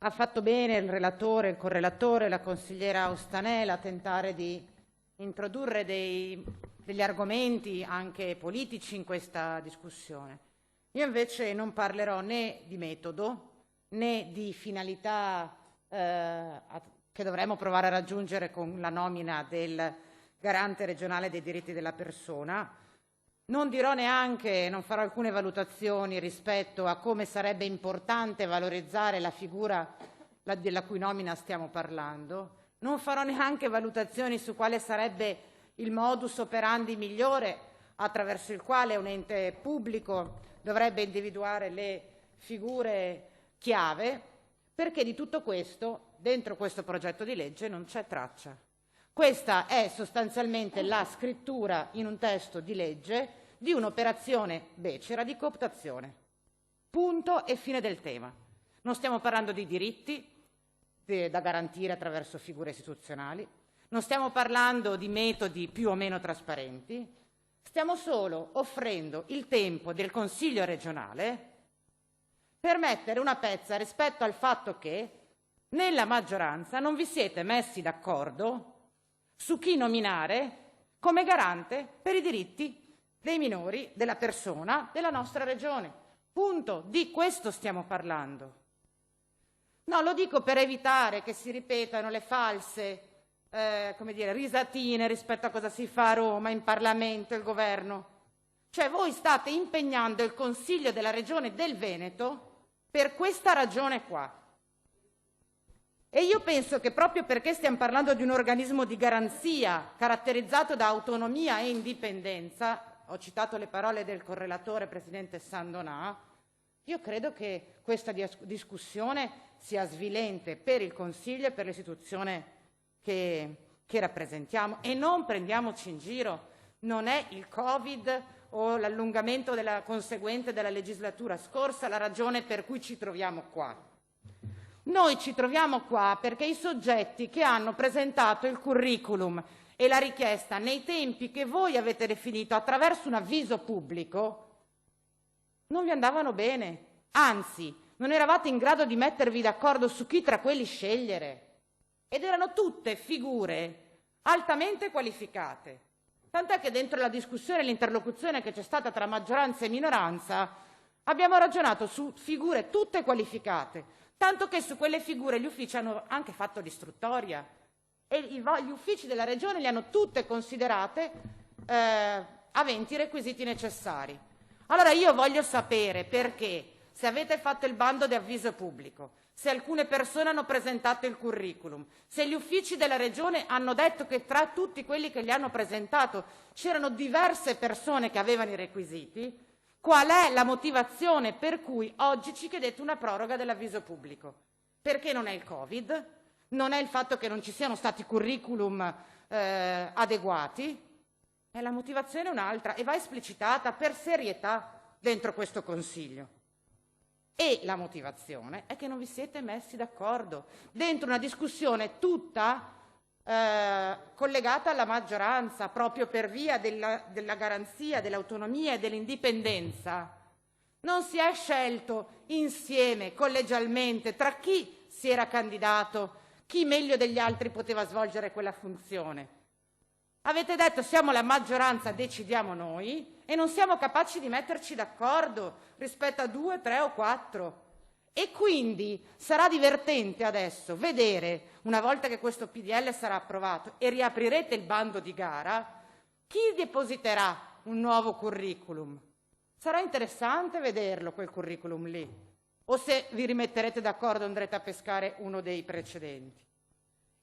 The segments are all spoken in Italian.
Ha fatto bene il relatore, il correlatore, la consigliera Ostanella a tentare di introdurre degli argomenti anche politici in questa discussione. Io invece non parlerò né di metodo né di finalità che dovremmo provare a raggiungere con la nomina del garante regionale dei diritti della persona. Non dirò neanche, non farò alcune valutazioni rispetto a come sarebbe importante valorizzare la figura della cui nomina stiamo parlando. Non farò neanche valutazioni su quale sarebbe il modus operandi migliore attraverso il quale un ente pubblico dovrebbe individuare le figure chiave, perché di tutto questo, dentro questo progetto di legge, non c'è traccia. Questa è sostanzialmente la scrittura in un testo di legge di un'operazione becera di cooptazione. Punto e fine del tema. Non stiamo parlando di diritti da garantire attraverso figure istituzionali, non stiamo parlando di metodi più o meno trasparenti, stiamo solo offrendo il tempo del Consiglio regionale per mettere una pezza rispetto al fatto che nella maggioranza non vi siete messi d'accordo su chi nominare come garante per i diritti dei minori, della persona, della nostra regione. Punto. Di questo stiamo parlando. No, lo dico per evitare che si ripetano le false risatine rispetto a cosa si fa a Roma, in Parlamento, il governo. Cioè voi state impegnando il Consiglio della Regione del Veneto per questa ragione qua. E io penso che proprio perché stiamo parlando di un organismo di garanzia caratterizzato da autonomia e indipendenza, ho citato le parole del correlatore Presidente Sandonà, io credo che questa discussione sia svilente per il Consiglio e per l'istituzione che rappresentiamo, e non prendiamoci in giro, non è il Covid o l'allungamento conseguente della legislatura scorsa la ragione per cui ci troviamo qua. Noi ci troviamo qua perché i soggetti che hanno presentato il curriculum e la richiesta nei tempi che voi avete definito attraverso un avviso pubblico non vi andavano bene, anzi non eravate in grado di mettervi d'accordo su chi tra quelli scegliere, ed erano tutte figure altamente qualificate, tant'è che dentro la discussione e l'interlocuzione che c'è stata tra maggioranza e minoranza abbiamo ragionato su figure tutte qualificate, tanto che su quelle figure gli uffici hanno anche fatto l'istruttoria e gli uffici della Regione le hanno tutte considerate aventi i requisiti necessari. Allora io voglio sapere perché, se avete fatto il bando di avviso pubblico, se alcune persone hanno presentato il curriculum, se gli uffici della Regione hanno detto che tra tutti quelli che li hanno presentato c'erano diverse persone che avevano i requisiti, qual è la motivazione per cui oggi ci chiedete una proroga dell'avviso pubblico? Perché non è il Covid, non è il fatto che non ci siano stati curriculum adeguati, e la motivazione è un'altra e va esplicitata per serietà dentro questo Consiglio. E la motivazione è che non vi siete messi d'accordo dentro una discussione tutta collegata alla maggioranza, proprio per via della garanzia, dell'autonomia e dell'indipendenza. Non si è scelto insieme, collegialmente, tra chi si era candidato, chi meglio degli altri poteva svolgere quella funzione. Avete detto siamo la maggioranza, decidiamo noi, e non siamo capaci di metterci d'accordo rispetto a 2, 3 o 4. E quindi sarà divertente adesso vedere, una volta che questo PDL sarà approvato e riaprirete il bando di gara, chi depositerà un nuovo curriculum. Sarà interessante vederlo quel curriculum lì, o se vi rimetterete d'accordo andrete a pescare uno dei precedenti.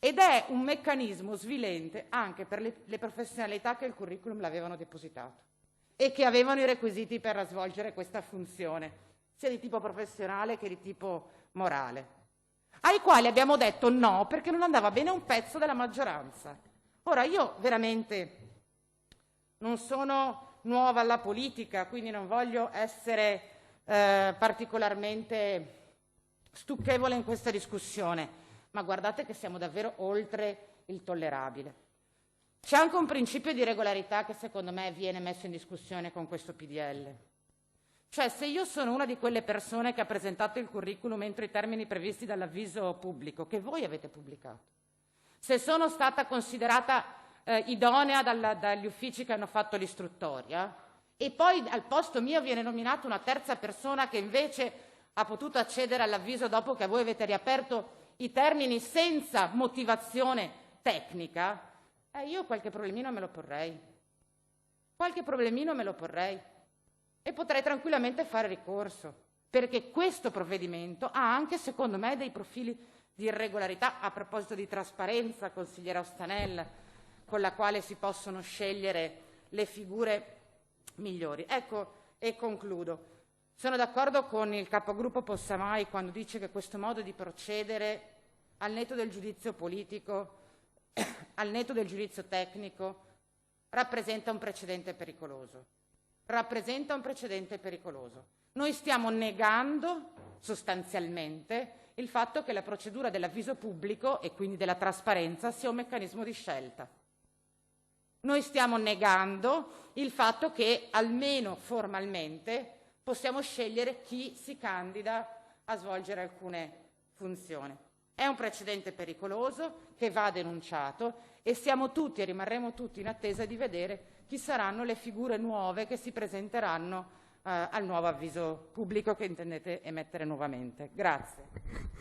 Ed è un meccanismo svilente anche per le professionalità che il curriculum l'avevano depositato e che avevano i requisiti per svolgere questa funzione, sia di tipo professionale che di tipo morale, ai quali abbiamo detto no perché non andava bene un pezzo della maggioranza. Ora, io veramente non sono nuova alla politica, quindi non voglio essere particolarmente stucchevole in questa discussione, ma guardate che siamo davvero oltre il tollerabile. C'è anche un principio di regolarità che secondo me viene messo in discussione con questo PDL. Cioè, se io sono una di quelle persone che ha presentato il curriculum entro i termini previsti dall'avviso pubblico, che voi avete pubblicato, se sono stata considerata idonea dagli uffici che hanno fatto l'istruttoria, e poi al posto mio viene nominata una terza persona che invece ha potuto accedere all'avviso dopo che voi avete riaperto i termini senza motivazione tecnica, io qualche problemino me lo porrei. Qualche problemino me lo porrei. E potrei tranquillamente fare ricorso, perché questo provvedimento ha anche, secondo me, dei profili di irregolarità. A proposito di trasparenza, consigliera Ostanella, con la quale si possono scegliere le figure migliori. Ecco, e concludo. Sono d'accordo con il capogruppo Possamai quando dice che questo modo di procedere, al netto del giudizio politico, al netto del giudizio tecnico, rappresenta un precedente pericoloso. Rappresenta un precedente pericoloso. Noi stiamo negando sostanzialmente il fatto che la procedura dell'avviso pubblico e quindi della trasparenza sia un meccanismo di scelta. Noi stiamo negando il fatto che almeno formalmente possiamo scegliere chi si candida a svolgere alcune funzioni. È un precedente pericoloso che va denunciato e siamo tutti e rimarremo tutti in attesa di vedere chi saranno le figure nuove che si presenteranno al nuovo avviso pubblico che intendete emettere nuovamente. Grazie.